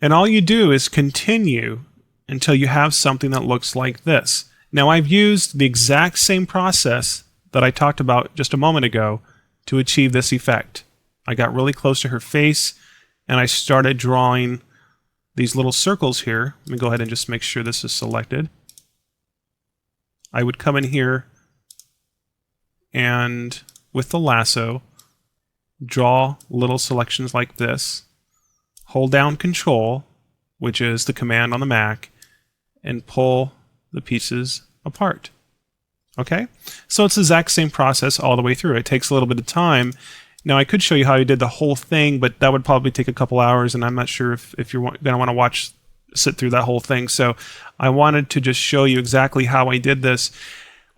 And all you do is continue until you have something that looks like this. Now, I've used the exact same process that I talked about just a moment ago to achieve this effect. I got really close to her face and I started drawing these little circles here. Let me go ahead and just make sure this is selected. I would come in here and with the lasso, draw little selections like this, hold down Control, which is the command on the Mac, and pull the pieces apart. Okay? So it's the exact same process all the way through. It takes a little bit of time. Now I could show you how I did the whole thing, but that would probably take a couple hours, and I'm not sure if you're going to want to sit through that whole thing. So I wanted to just show you exactly how I did this.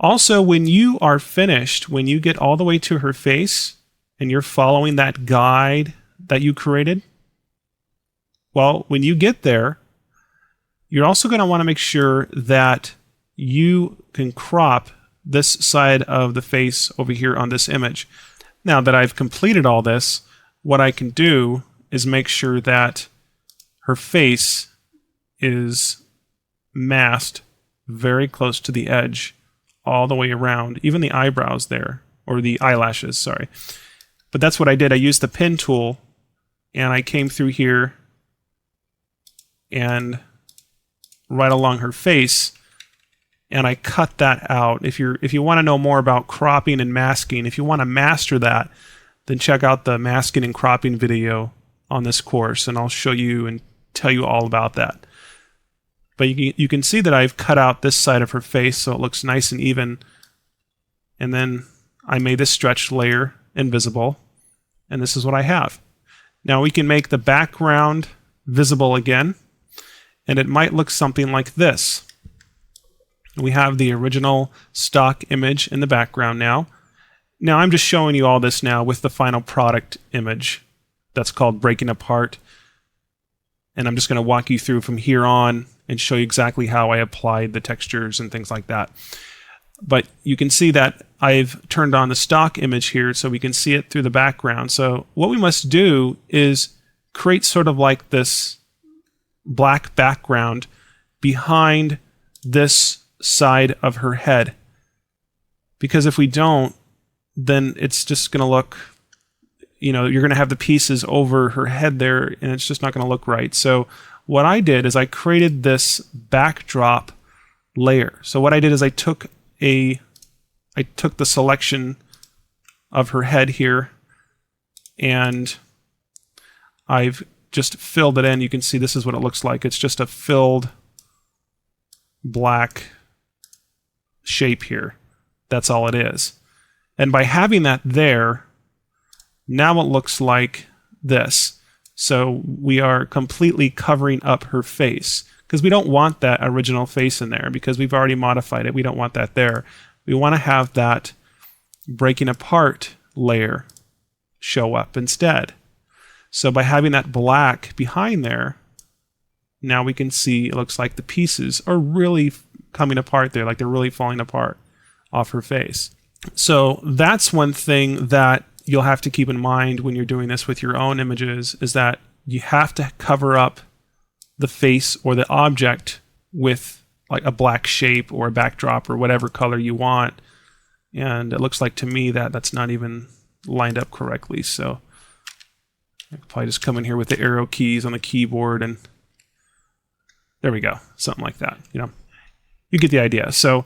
Also, when you are finished, when you get all the way to her face and you're following that guide that you created, well, when you get there, you're also going to want to make sure that you can crop this side of the face over here on this image. Now that I've completed all this, what I can do is make sure that her face is masked very close to the edge all the way around, even the eyebrows there, or the eyelashes, sorry. But that's what I did. I used the pen tool and I came through here and right along her face, and I cut that out. If you want to know more about cropping and masking, if you want to master that, then check out the masking and cropping video on this course, and I'll show you and tell you all about that. But you can see that I've cut out this side of her face so it looks nice and even, and then I made this stretched layer invisible, and this is what I have. Now we can make the background visible again, and it might look something like this. We have the original stock image in the background now. Now I'm just showing you all this now with the final product image that's called Breaking Apart. And I'm just going to walk you through from here on and show you exactly how I applied the textures and things like that. But you can see that I've turned on the stock image here so we can see it through the background. So what we must do is create sort of like this black background behind this side of her head. Because if we don't, then it's just going to look, you're going to have the pieces over her head there, and it's just not going to look right. So what I did is I created this backdrop layer. So what I did is I took the selection of her head here, and I've just filled it in. You can see this is what it looks like. It's just a filled black shape here. That's all it is. And by having that there, now it looks like this. So we are completely covering up her face because we don't want that original face in there because we've already modified it. We don't want that there. We want to have that breaking apart layer show up instead. So by having that black behind there, now we can see it looks like the pieces are really coming apart there, like they're really falling apart off her face. So that's one thing that you'll have to keep in mind when you're doing this with your own images, is that you have to cover up the face or the object with like a black shape or a backdrop or whatever color you want. And it looks like to me that that's not even lined up correctly. So I could probably just come in here with the arrow keys on the keyboard and there we go, something like that. You get the idea. So